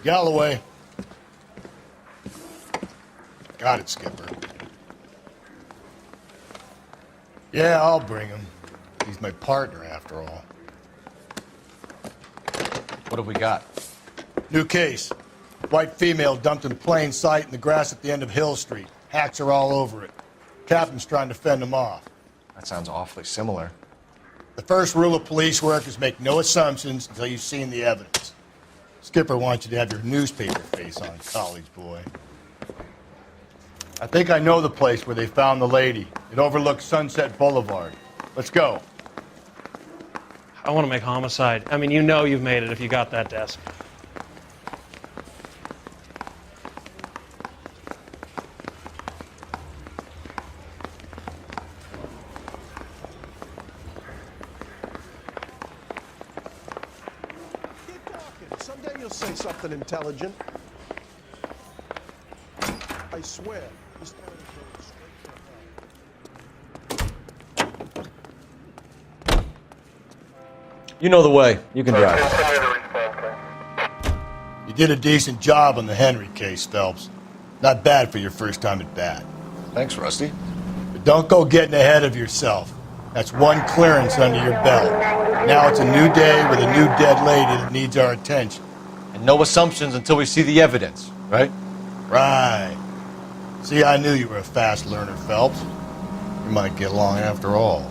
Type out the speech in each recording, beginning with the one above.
Galloway. Got it, Skipper. Yeah, I'll bring him. He's my partner, after all. What have we got? New case. White female dumped in plain sight in the grass at the end of Hill Street. Hacks are all over it. Captain's trying to fend them off. That sounds awfully similar. The first rule of police work is make no assumptions until you've seen the evidence. Skipper wants you to have your newspaper face on, college boy. I think I know the place where they found the lady. It overlooks Sunset Boulevard. Let's go. I want to make homicide. I mean, you know you've made it if you got that desk. Keep talking. Someday you'll say something intelligent. I swear. This town is going straight to hell. You know the way. You can drive. You did a decent job on the Henry case, Phelps. Not bad for your first time at bat. Thanks, Rusty. But don't go getting ahead of yourself. That's one clearance under your belt. Now it's a new day with a new dead lady that needs our attention. And no assumptions until we see the evidence, right? Right. See, I knew you were a fast learner, Phelps. You might get along after all.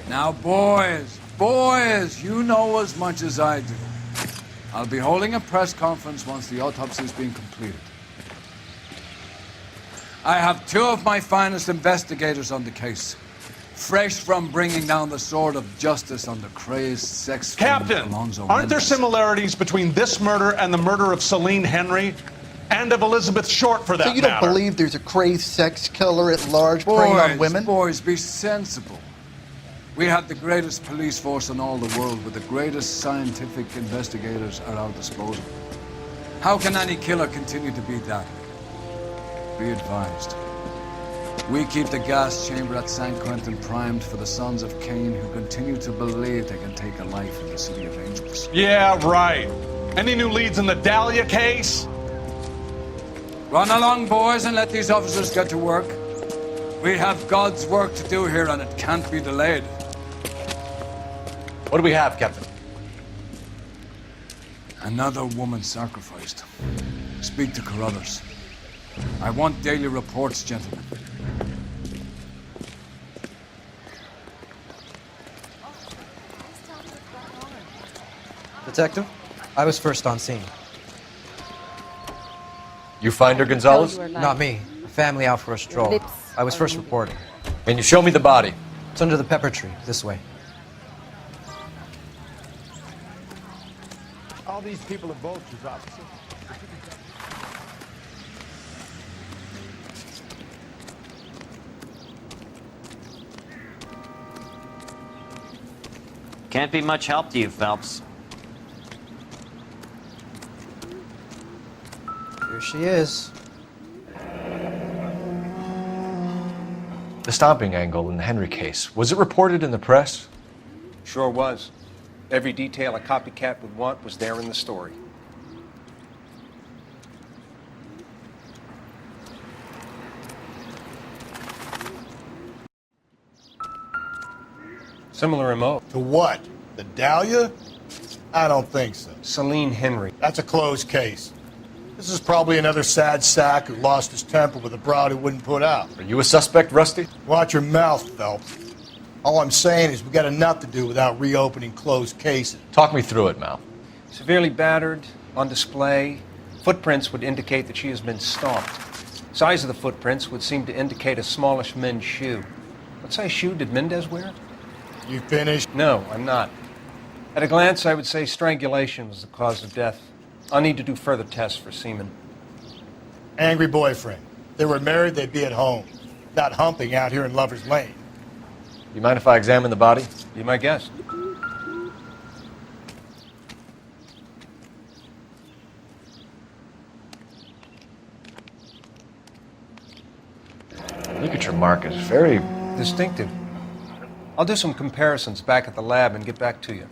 Now, boys, you know as much as I do. I'll be holding a press conference once the autopsy's been completed. I have two of my finest investigators on the case, fresh from bringing down the sword of justice on the crazed sex Captain, Alonzo aren't there Mendez. similarities between this murder and the murder of Celine Henry? And of Elizabeth Short, for that So you don't matter? believe there's a crazed sex killer at large preying on women? Boys, be sensible. We have the greatest police force in all the world with the greatest scientific investigators at our disposal. How can any killer continue to be that? Be advised. We keep the gas chamber at San Quentin primed for the sons of Cain who continue to believe they can take a life in the City of Angels. Yeah, right. Any new leads in the Dahlia case? Run along, boys, and let these officers get to work. We have God's work to do here, and it can't be delayed. What do we have, Captain? Another woman sacrificed. Speak to Carruthers. I want daily reports, gentlemen. Detective, I was first on scene. You find her, Gonzalez? Not me. A family out for a stroll. I was first reporting. Can you show me the body? It's under the pepper tree, this way. All these people are vultures, officer. Can't be much help to you, Phelps. Here she is. The stomping angle in the Henry case. Was it reported in the press? Sure was. Every detail a copycat would want was there in the story. Similar MO. To what? The Dahlia? I don't think so. Celine Henry. That's a closed case. This is probably another sad sack who lost his temper with a broad who wouldn't put out. Are you a suspect, Rusty? Watch your mouth, Phelps. All I'm saying is we got enough to do without reopening closed cases. Talk me through it, Mal. Severely battered, on display. Footprints would indicate that she has been stomped. Size of the footprints would seem to indicate a smallish men's shoe. What size shoe did Mendez wear? You finished? No, I'm not. At a glance, I would say strangulation was the cause of death. I'll need to do further tests for semen. Angry boyfriend. If they were married, they'd be at home, not humping out here in Lover's Lane. You mind if I examine the body? Be my guest. Ligature mark is very... Distinctive. I'll do some comparisons back at the lab and get back to you.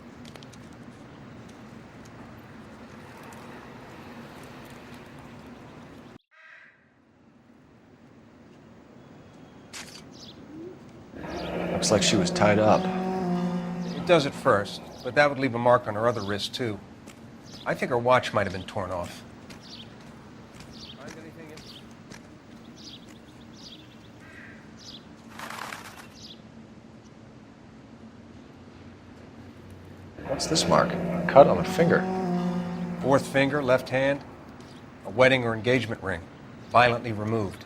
Looks like she was tied up. It does at first, but that would leave a mark on her other wrist, too. I think her watch might have been torn off. Find anything interesting? What's this mark? A cut on a finger. Fourth finger, left hand, a wedding or engagement ring, violently removed.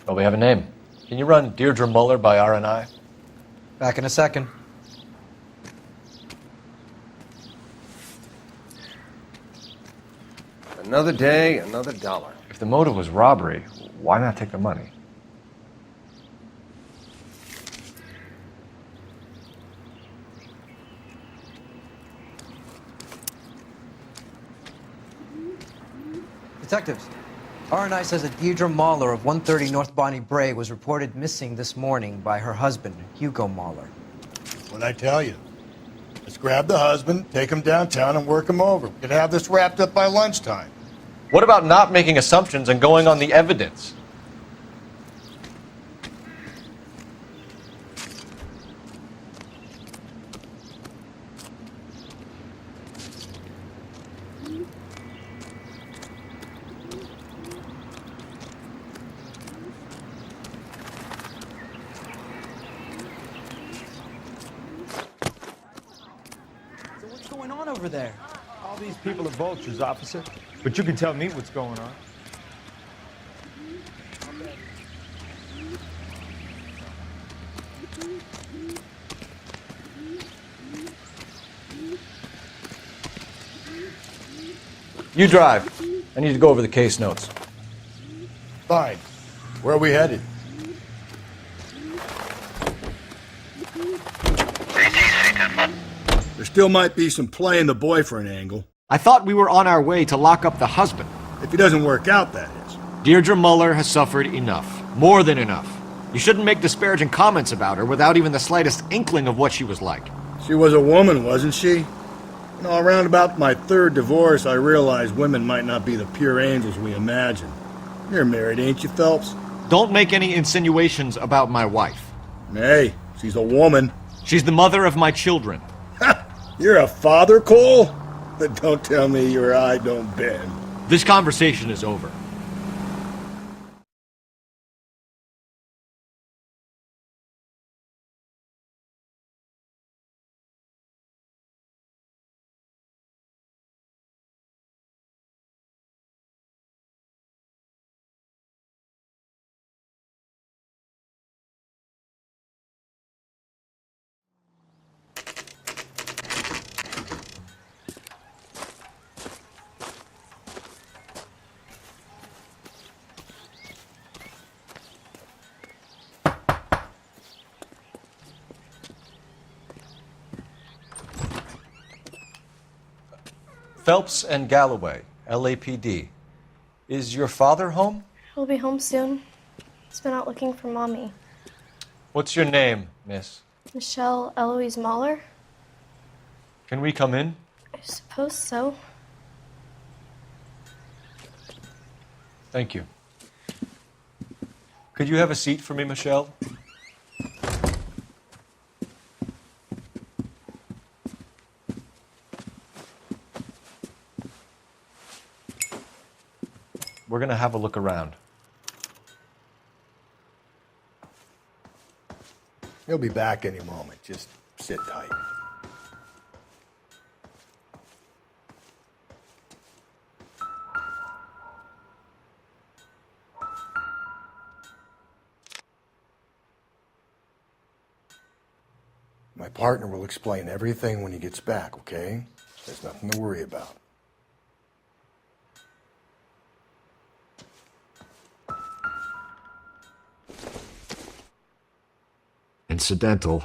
Well, we have a name. Can you run Deirdre Muller by RNI? Back in a second. Another day, another dollar. If the motive was robbery, why not take the money? Detectives, RNI says that Deirdre Mahler of 130 North Bonnie Bray was reported missing this morning by her husband, Hugo Mahler. What'd I tell you? Let's grab the husband, take him downtown, and work him over. We could have this wrapped up by lunchtime. What about not making assumptions and going on the evidence? So what's going on over there? All these people are vultures, officer. But you can tell me what's going on. You drive. I need to go over the case notes. Fine. Where are we headed? There still might be some playing the boyfriend angle. I thought we were on our way to lock up the husband. If he doesn't work out, that is. Deirdre Muller has suffered enough. More than enough. You shouldn't make disparaging comments about her without even the slightest inkling of what she was like. She was a woman, wasn't she? You know, around about my third divorce, I realized women might not be the pure angels we imagine. You're married, ain't you, Phelps? Don't make any insinuations about my wife. Hey, she's a woman. She's the mother of my children. You're a father, Cole? But don't tell me your eye don't bend. This conversation is over. Phelps and Galloway, LAPD. Is your father home? He'll be home soon. He's been out looking for Mommy. What's your name, miss? Michelle Eloise Mahler? Can we come in? I suppose so. Thank you. Could you have a seat for me, Michelle? going to have a look around. He'll be back any moment. Just sit tight. My partner will explain everything when he gets back, okay? There's nothing to worry about. Incidental.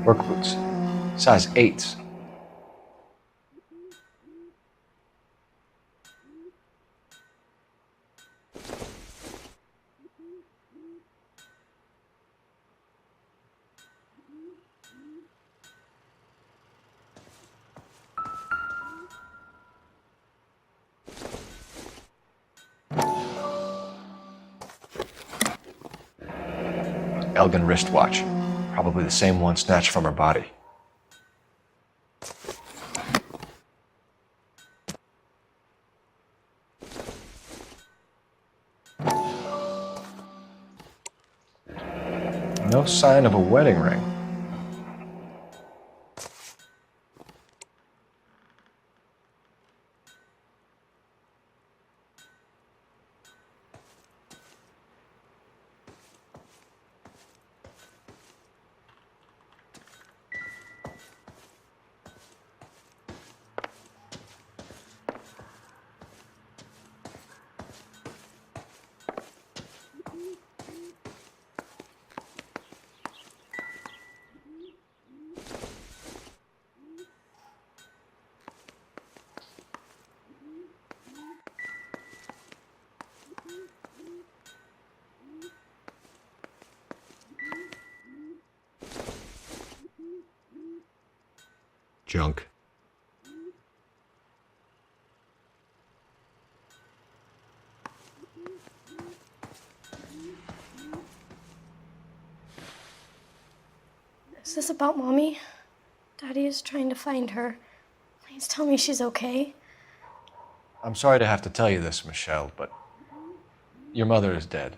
Work boots. Size 8s. Elgin wristwatch. Probably the same one snatched from her body. No sign of a wedding ring. Junk. Is this about Mommy? Daddy is trying to find her. Please tell me she's okay. I'm sorry to have to tell you this, Michelle, but your mother is dead.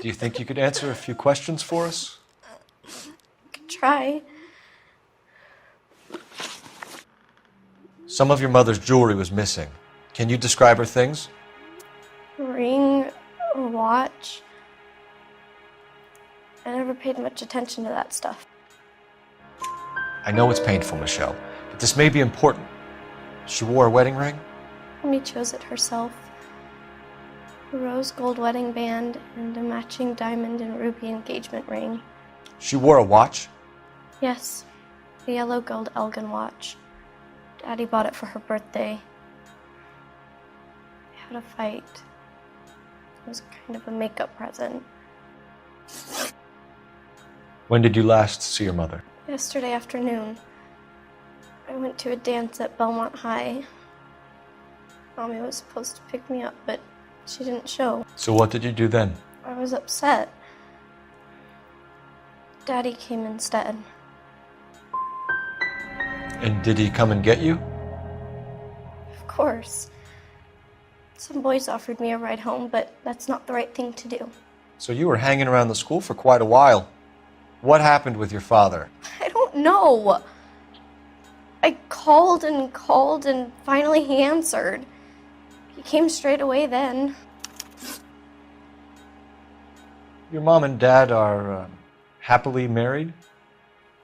Do you think you could answer a few questions for us? Could try. Some of your mother's jewelry was missing. Can you describe her things? A ring, a watch. I never paid much attention to that stuff. I know it's painful, Michelle, but this may be important. She wore a wedding ring? Mommy chose it herself. A rose gold wedding band and a matching diamond and ruby engagement ring. She wore a watch? Yes, a yellow gold Elgin watch. Daddy bought it for her birthday. We had a fight. It was kind of a makeup present. When did you last see your mother? Yesterday afternoon. I went to a dance at Belmont High. Mommy was supposed to pick me up, but she didn't show. So what did you do then? I was upset. Daddy came instead. And did he come and get you? Of course. Some boys offered me a ride home, but that's not the right thing to do. So you were hanging around the school for quite a while. What happened with your father? I don't know. I called and finally he answered. He came straight away then. Your mom and dad are happily married?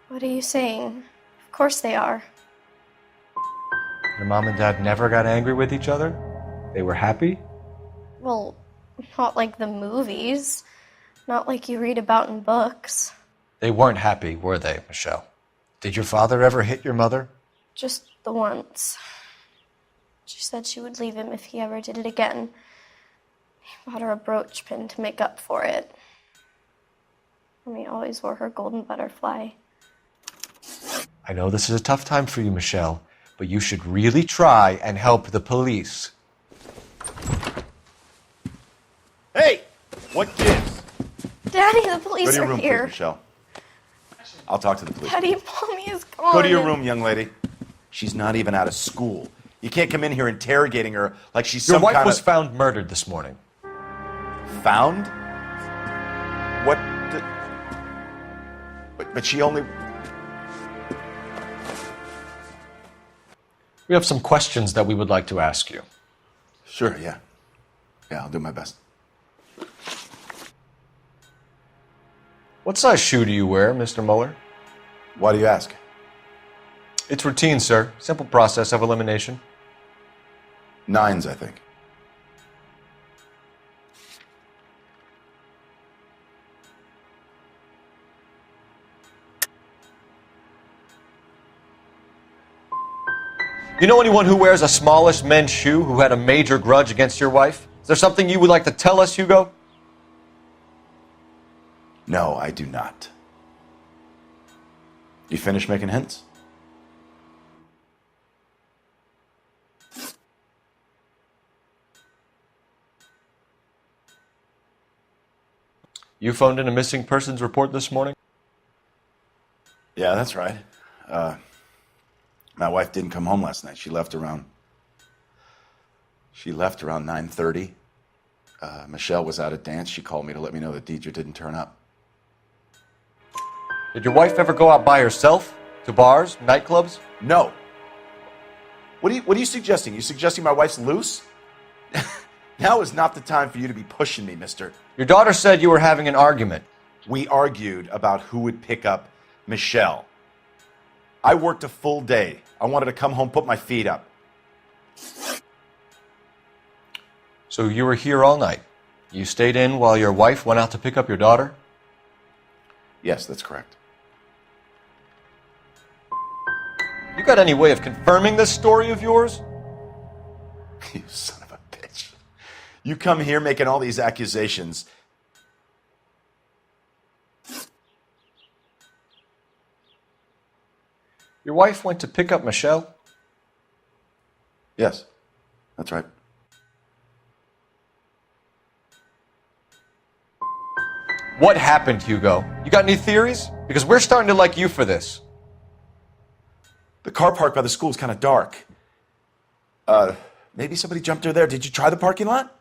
What are you saying? Of course they are. Your mom and dad never got angry with each other? They were happy? Well, not like the movies. Not like you read about in books. They weren't happy, were they, Michelle? Did your father ever hit your mother? Just the once. She said she would leave him if he ever did it again. He bought her a brooch pin to make up for it. Mommy always wore her golden butterfly. I know this is a tough time for you, Michelle, but you should really try and help the police. Hey! What gives? Daddy, the police Go to your are room, here. please, Michelle. I'll talk to the police. Daddy, Mommy is gone. Go to your room, young lady. She's not even out of school. You can't come in here interrogating her like she's Your some wife kind was of... found murdered this morning. Found? What? But she only... We have some questions that we would like to ask you. Sure, yeah. Yeah, I'll do my best. What size shoe do you wear, Mr. Mueller? Why do you ask? It's routine, sir. Simple process of elimination. 9s, I think. You know anyone who wears a smallish men's shoe who had a major grudge against your wife? Is there something you would like to tell us, Hugo? No, I do not. You finished making hints? You phoned in a missing persons report this morning? Yeah, that's right. My wife didn't come home last night. She left around 9:30. Michelle was out at dance. She called me to let me know that Deidre didn't turn up. Did your wife ever go out by herself? To bars, nightclubs? No. What are you suggesting? You suggesting my wife's loose? Now is not the time for you to be pushing me, mister. Your daughter said you were having an argument. We argued about who would pick up Michelle. I worked a full day. I wanted to come home, put my feet up. So you were here all night. You stayed in while your wife went out to pick up your daughter? Yes, that's correct. You got any way of confirming this story of yours? You son of a bitch. You come here making all these accusations. Your wife went to pick up Michelle? Yes, that's right. What happened, Hugo? You got any theories? Because we're starting to like you for this. The car park by the school is kind of dark. Maybe somebody jumped her there. Did you try the parking lot?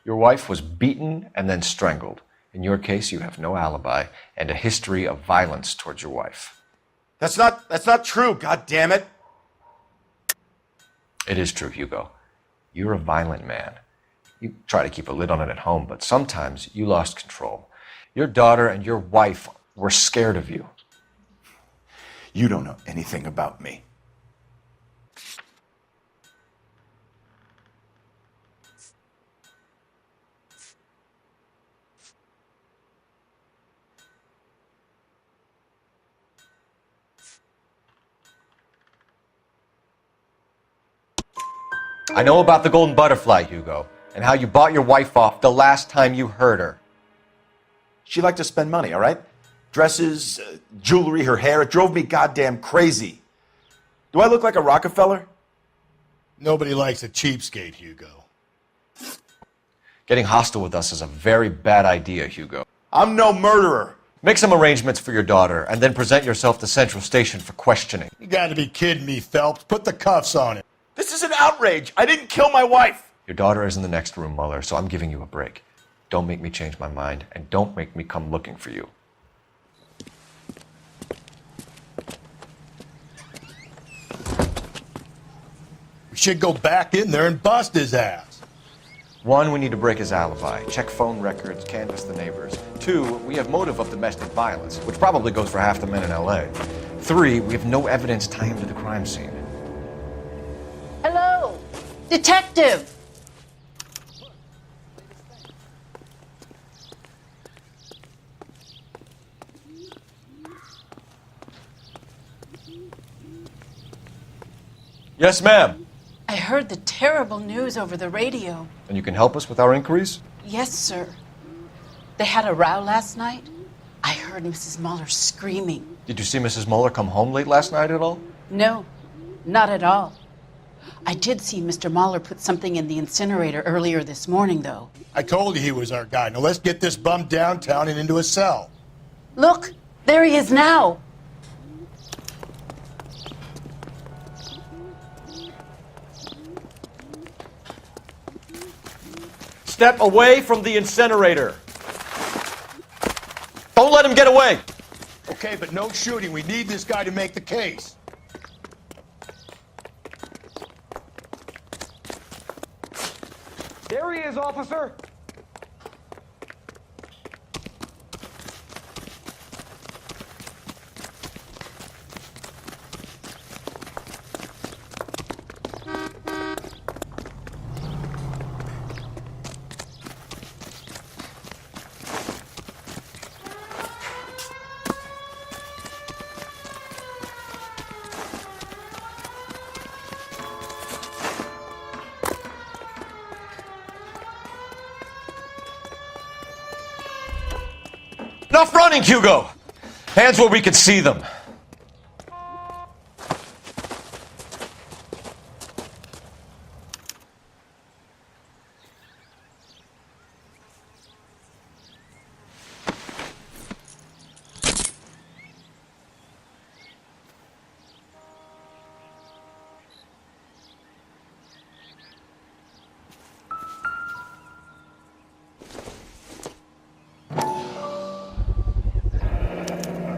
Your wife was beaten and then strangled. In your case, you have no alibi and a history of violence towards your wife. That's not true, god damn it. It is true, Hugo. You're a violent man. You try to keep a lid on it at home, but sometimes you lost control. Your daughter and your wife were scared of you. You don't know anything about me. I know about the golden butterfly, Hugo, and how you bought your wife off the last time you heard her. She liked to spend money, all right? Dresses, jewelry, her hair. It drove me goddamn crazy. Do I look like a Rockefeller? Nobody likes a cheapskate, Hugo. Getting hostile with us is a very bad idea, Hugo. I'm no murderer. Make some arrangements for your daughter, and then present yourself to Central Station for questioning. You gotta be kidding me, Phelps. Put the cuffs on him. This is an outrage. I didn't kill my wife. Your daughter is in the next room, Mueller, so I'm giving you a break. Don't make me change my mind, and don't make me come looking for you. We should go back in there and bust his ass. 1, we need to break his alibi, check phone records, canvass the neighbors. 2, we have motive of domestic violence, which probably goes for half the men in LA. 3, we have no evidence tying him to the crime scene. Hello, detective. Yes, ma'am. I heard the terrible news over the radio. And you can help us with our inquiries? Yes, sir. They had a row last night. I heard Mrs. Muller screaming. Did you see Mrs. Muller come home late last night at all? No, not at all. I did see Mr. Muller put something in the incinerator earlier this morning, though. I told you he was our guy. Now let's get this bum downtown and into a cell. Look, there he is now. Step away from the incinerator. Don't let him get away. Okay, but no shooting. We need this guy to make the case. There he is, officer. Enough running, Hugo! Hands where we can see them.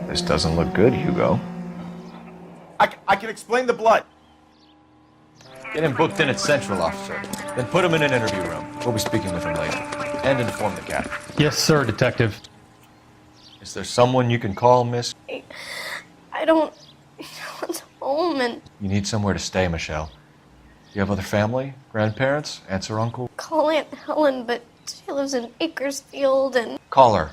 This doesn't look good, Hugo. I can explain the blood. Get him booked in at Central, officer. Then put him in an interview room. We'll be speaking with him later. And inform the cat. Yes, sir, Detective. Is there someone you can call, miss? I don't want home and You need somewhere to stay, Michelle. You have other family? Grandparents? Aunts or uncle? call Aunt Helen, but she lives in Bakersfield and Call her.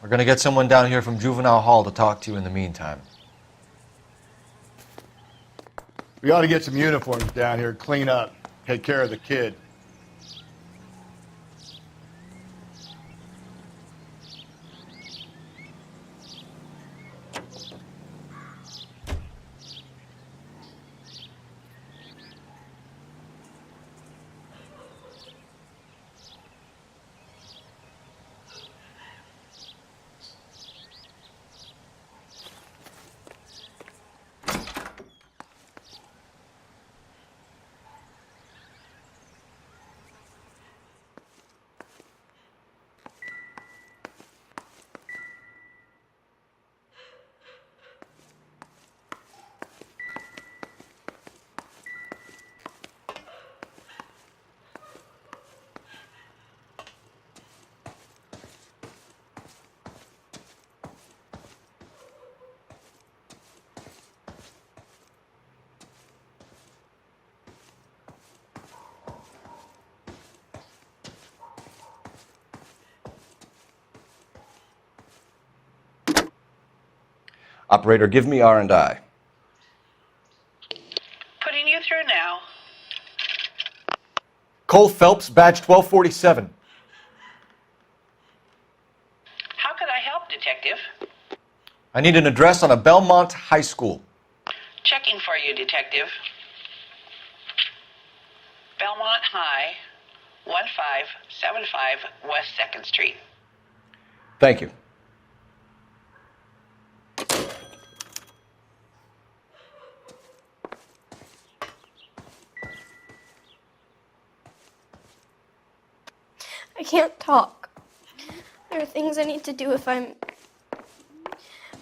We're gonna get someone down here from Juvenile Hall to talk to you in the meantime. We ought to get some uniforms down here, clean up, take care of the kid. Operator, give me R&I. Putting you through now. Cole Phelps, badge 1247. How can I help, Detective? I need an address on a Belmont High School. Checking for you, Detective. Belmont High, 1575 West 2nd Street. Thank you. I can't talk. There are things I need to do if I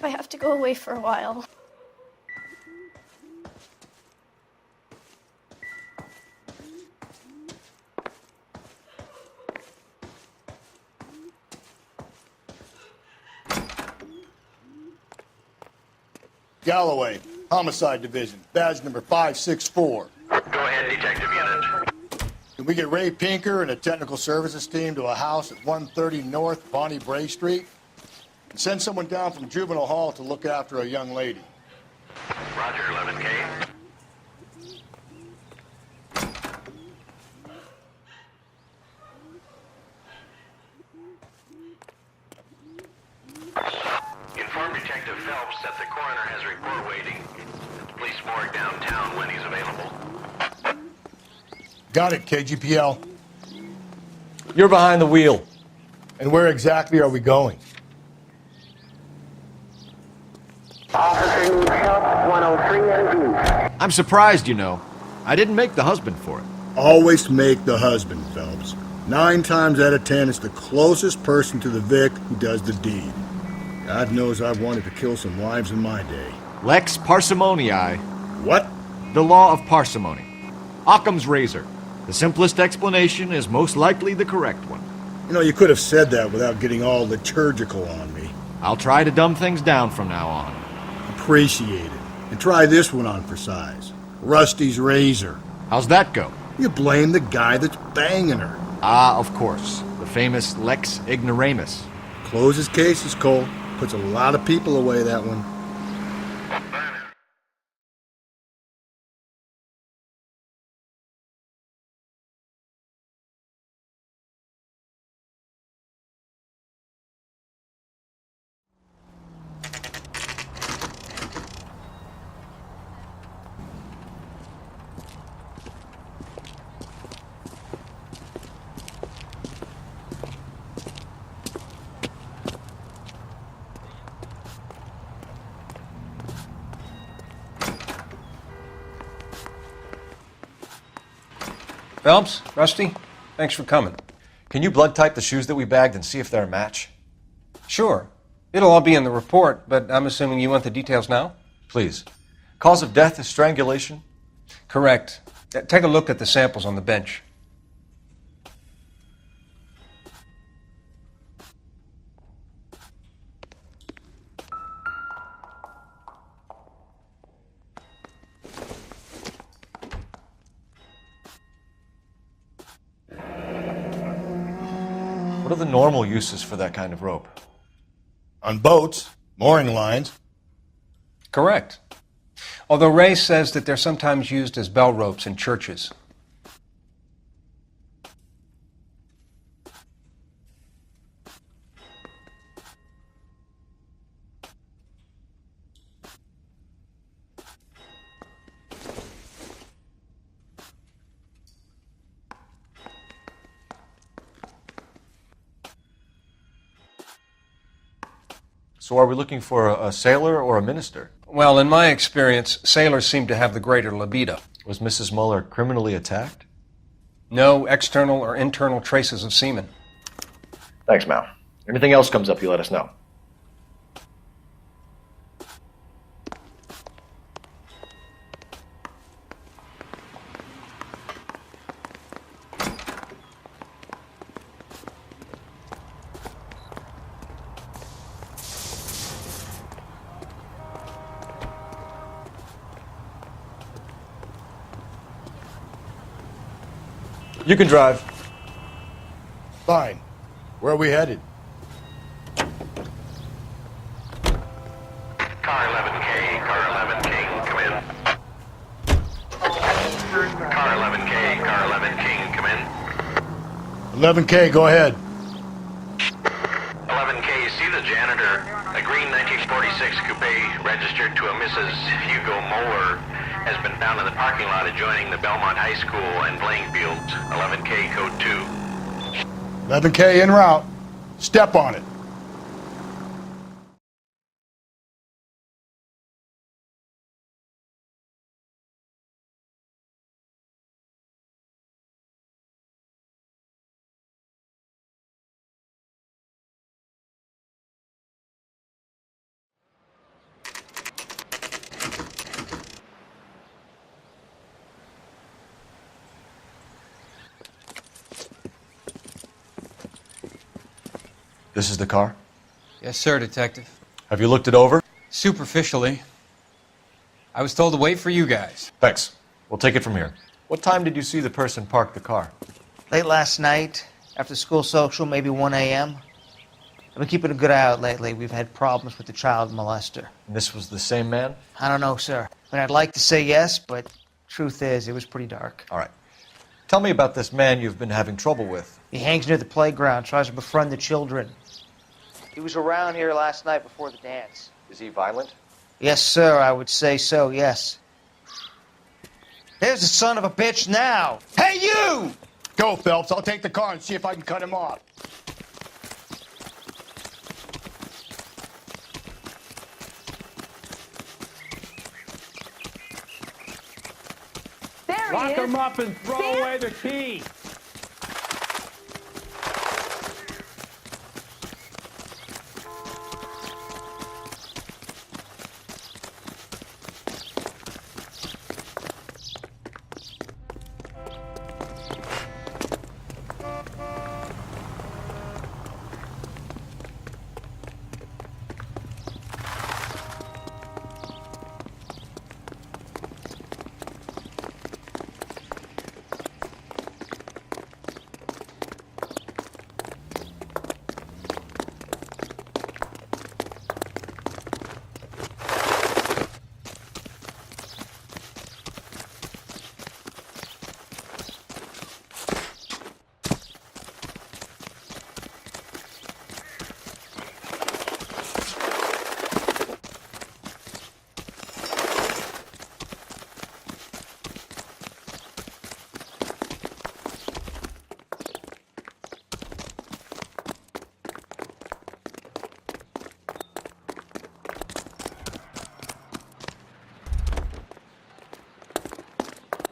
have to go away for a while. Galloway, Homicide Division, badge number 564. Go ahead, Detective Unit. Can we get Ray Pinker and a technical services team to a house at 130 North Bonnie Bray Street? And send someone down from Juvenile Hall to look after a young lady. Roger, 11K. Inform Detective Phelps that the coroner has a report waiting at the police morgue downtown when he's available. Got it, KGPL. You're behind the wheel. And where exactly are we going? Officer needs help, 103 NV. I'm surprised, you know. I didn't make the husband for it. Always make the husband, Phelps. 9 times out of 10, it's the closest person to the Vic who does the deed. God knows I've wanted to kill some wives in my day. Lex parsimoniae. What? The law of parsimony. Occam's razor. The simplest explanation is most likely the correct one. You know, you could have said that without getting all liturgical on me. I'll try to dumb things down from now on. Appreciate it. And try this one on for size. Rusty's razor. How's that go? You blame the guy that's banging her. Ah, of course. The famous Lex ignoramus. Closes cases, Cole. Puts a lot of people away, that one. Phelps, Rusty, thanks for coming. Can you blood type the shoes that we bagged and see if they're a match? Sure. It'll all be in the report, but I'm assuming you want the details now? Please. Cause of death is strangulation? Correct. Take a look at the samples on the bench. What are the normal uses for that kind of rope? On boats, mooring lines. Correct. Although Ray says that they're sometimes used as bell ropes in churches. So are we looking for a sailor or a minister? Well, in my experience, sailors seem to have the greater libido. Was Mrs. Muller criminally attacked? No external or internal traces of semen. Thanks, Mal. Anything else comes up, you let us know. You can drive. Fine. Where are we headed? Car 11K, car 11 King, come in. Car 11K, car 11 King, come in. 11K, go ahead. 11K, see the janitor. A green 1946 coupe registered to a Mrs. Hugo Moeller has been found in the parking lot adjoining the Belmont High School and playing fields. 11K, code 2. 11K en route. Step on it. This is the car? Yes, sir, Detective. Have you looked it over? Superficially. I was told to wait for you guys. Thanks. We'll take it from here. What time did you see the person park the car? Late last night, after school social, maybe 1 a.m. I've been keeping a good eye out lately. We've had problems with the child molester. And this was the same man? I don't know, sir. I mean, I'd like to say yes, but truth is, it was pretty dark. All right. Tell me about this man you've been having trouble with. He hangs near the playground, tries to befriend the children. He was around here last night before the dance. Is he violent? Yes, sir, I would say so, yes. There's the son of a bitch now! Hey, you! Go, Phelps. I'll take the car and see if I can cut him off. There Lock he is. him up and throw Sam? away the key.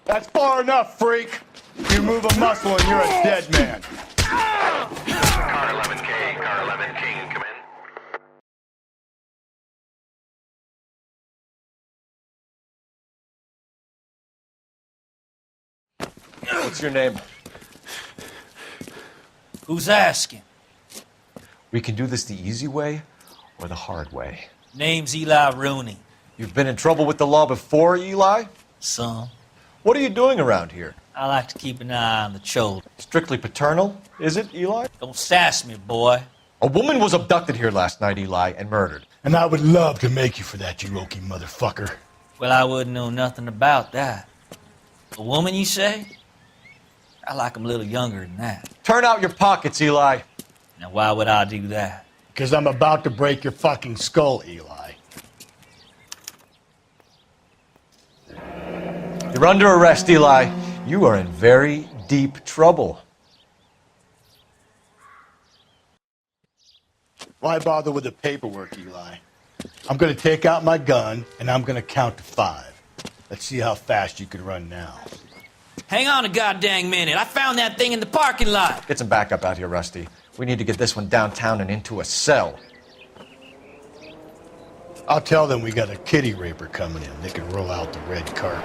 That's far enough, freak. You move a muscle and you're a dead man. Car 11K, Car 11, King, come in. What's your name? Who's asking? We can do this the easy way or the hard way. Name's Eli Rooney. You've been in trouble with the law before, Eli? Some. What are you doing around here? I like to keep an eye on the children. Strictly paternal, is it, Eli? Don't sass me, boy. A woman was abducted here last night, Eli, and murdered. And I would love to make you for that, you Roki motherfucker. Well, I wouldn't know nothing about that. A woman, you say? I like 'em a little younger than that. Turn out your pockets, Eli. Now, why would I do that? Because I'm about to break your fucking skull, Eli. You're under arrest, Eli. You are in very deep trouble. Why bother with the paperwork, Eli? I'm going to take out my gun, and I'm going to count to 5. Let's see how fast you can run now. Hang on a goddamn minute. I found that thing in the parking lot. Get some backup out here, Rusty. We need to get this one downtown and into a cell. I'll tell them we got a kitty raper coming in. They can roll out the red carpet.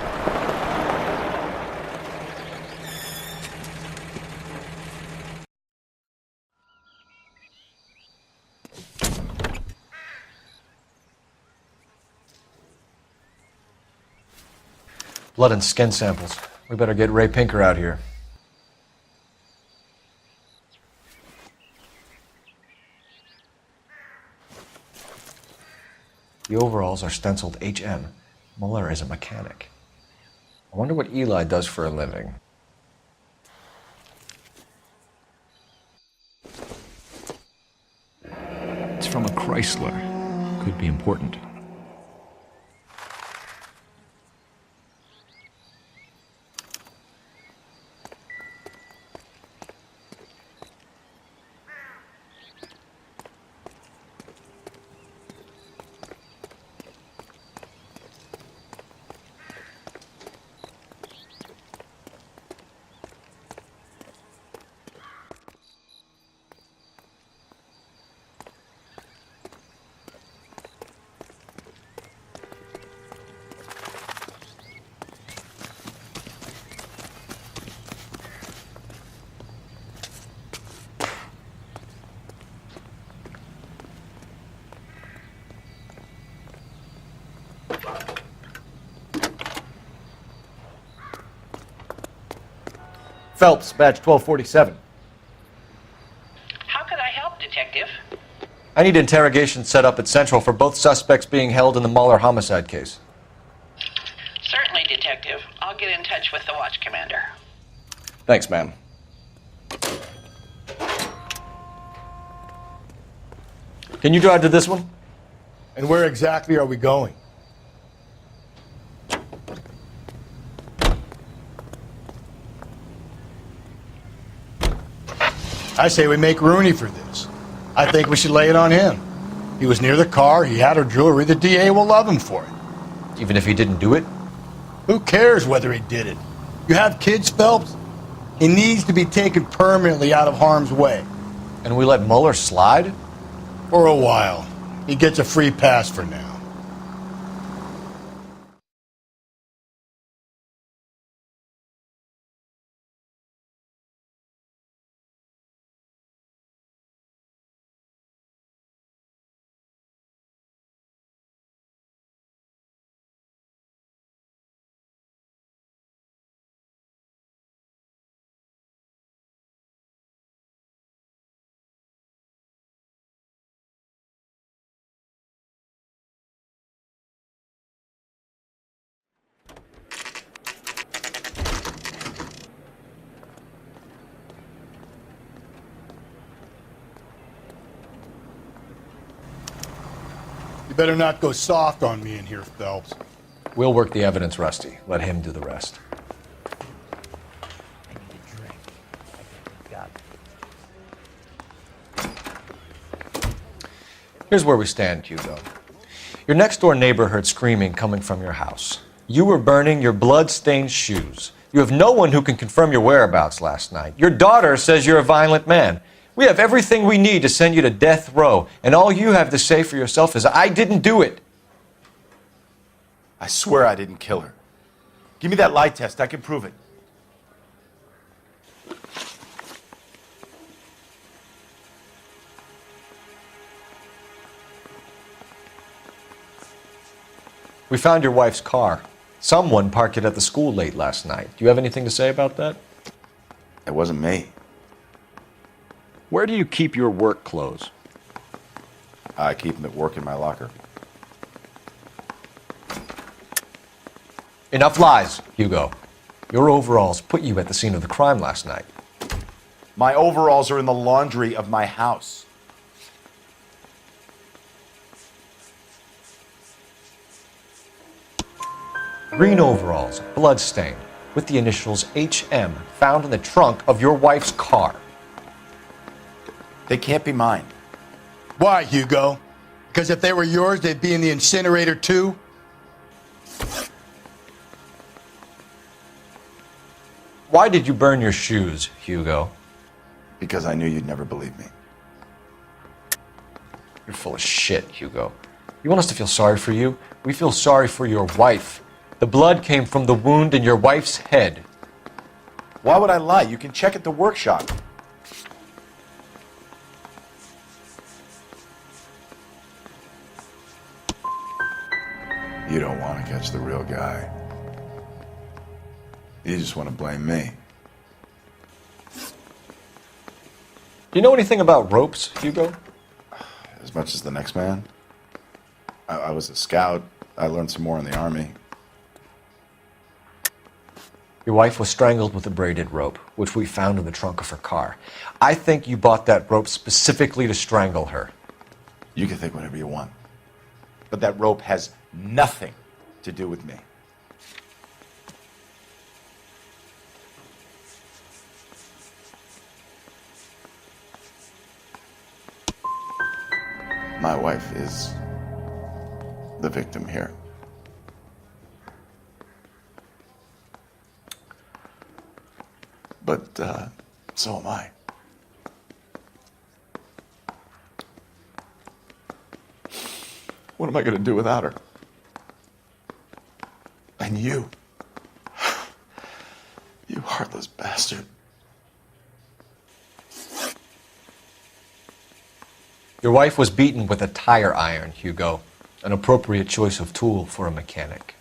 Blood and skin samples. We better get Ray Pinker out here. The overalls are stenciled HM. Muller is a mechanic. I wonder what Eli does for a living. It's from a Chrysler. Could be important. Phelps, badge 1247. How could I help, Detective? I need interrogation set up at Central for both suspects being held in the Mahler homicide case. Certainly, Detective. I'll get in touch with the watch commander. Thanks, ma'am. Can you drive to this one? And where exactly are we going? I say we make Rooney for this. I think we should lay it on him. He was near the car, he had her jewelry, the DA will love him for it. Even if he didn't do it? Who cares whether he did it? You have kids, Phelps? He needs to be taken permanently out of harm's way. And we let Mueller slide? For a while. He gets a free pass for now. You better not go soft on me in here, Phelps. We'll work the evidence, Rusty. Let him do the rest. I need a drink. Got it. Here's where we stand, Hugo. Your next-door neighbor heard screaming coming from your house. You were burning your blood-stained shoes. You have no one who can confirm your whereabouts last night. Your daughter says you're a violent man. We have everything we need to send you to death row, and all you have to say for yourself is, I didn't do it. I swear I didn't kill her. Give me that lie test. I can prove it. We found your wife's car. Someone parked it at the school late last night. Do you have anything to say about that? It wasn't me. Where do you keep your work clothes? I keep them at work in my locker. Enough lies, Hugo. Your overalls put you at the scene of the crime last night. My overalls are in the laundry of my house. Green overalls, blood-stained, with the initials HM found in the trunk of your wife's car. They can't be mine. Why, Hugo? Because if they were yours, they'd be in the incinerator too? Why did you burn your shoes, Hugo? Because I knew you'd never believe me. You're full of shit, Hugo. You want us to feel sorry for you? We feel sorry for your wife. The blood came from the wound in your wife's head. Why would I lie? You can check at the workshop. You don't want to catch the real guy. You just want to blame me. Do you know anything about ropes, Hugo? As much as the next man. I was a scout. I learned some more in the Army. Your wife was strangled with a braided rope, which we found in the trunk of her car. I think you bought that rope specifically to strangle her. You can think whatever you want. But that rope has nothing to do with me. My wife is the victim here. But so am I. What am I going to do without her? And you. You heartless bastard. Your wife was beaten with a tire iron, Hugo. An appropriate choice of tool for a mechanic.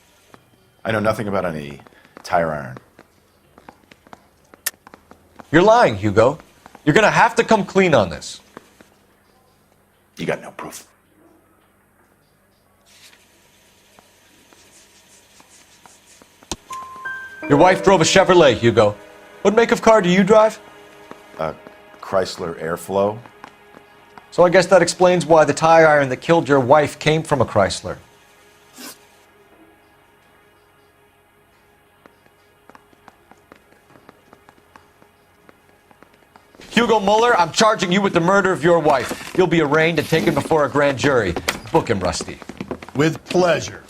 I know nothing about any tire iron. You're lying, Hugo. You're gonna have to come clean on this. You got no proof. Your wife drove a Chevrolet, Hugo. What make of car do you drive? A Chrysler Airflow. So I guess that explains why the tire iron that killed your wife came from a Chrysler. Hugo Muller, I'm charging you with the murder of your wife. You'll be arraigned and taken before a grand jury. Book him, Rusty. With pleasure.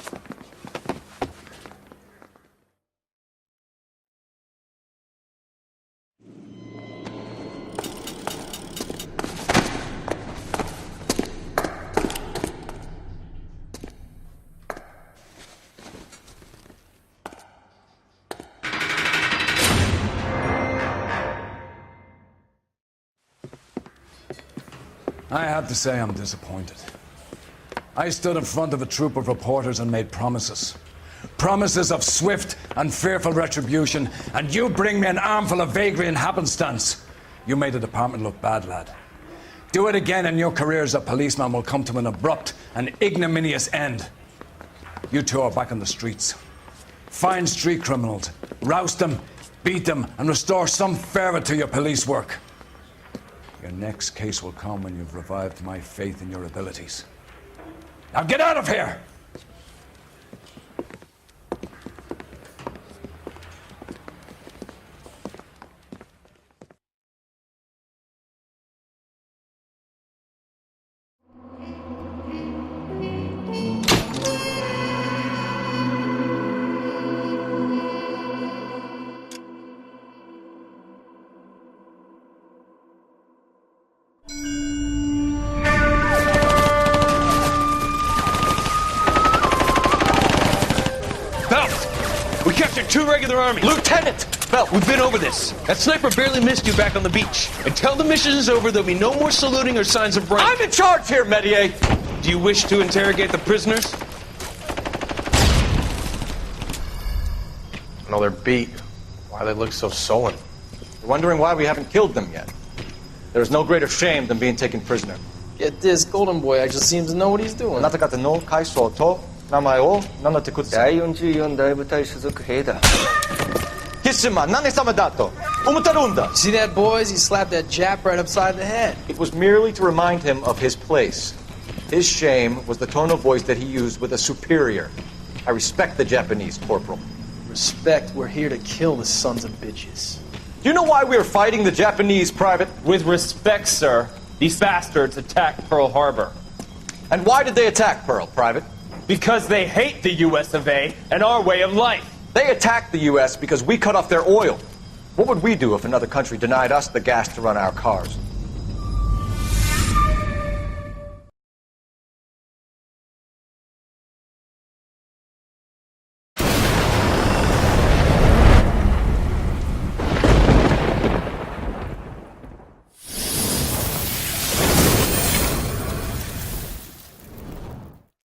I have to say I'm disappointed. I stood in front of a troop of reporters and made promises. Promises of swift and fearful retribution, and you bring me an armful of vagary and happenstance. You made the department look bad, lad. Do it again and your career as a policeman will come to an abrupt and ignominious end. You two are back on the streets. Find street criminals, roust them, beat them, and restore some fervor to your police work. Your next case will come when you've revived my faith in your abilities. Now get out of here! We captured 2 regular army. Lieutenant! Belt, we've been over this. That sniper barely missed you back on the beach. Until the mission is over, there'll be no more saluting or signs of rank. I'm in charge here, Medier! Do you wish to interrogate the prisoners? No, they're beat. Why they look so sullen? They're wondering why we haven't killed them yet. There is no greater shame than being taken prisoner. Get this, Golden Boy actually seems to know what he's doing. あなた方の階層と名前を名乗ってください。第44大部隊所属兵だ。キスマ何様だと思ってるんだ。 See that, boys? He slapped that Jap right upside the head. It was merely to remind him of his place. His shame was the tone of voice that he used with a superior. I respect the Japanese, Corporal. Respect, we're here to kill the sons of bitches. Do you know why we are fighting the Japanese, Private? With respect, sir, these bastards attacked Pearl Harbor. And why did they attack Pearl, Private? Because they hate the US of A and our way of life. They attacked the U.S. because we cut off their oil. What would we do if another country denied us the gas to run our cars?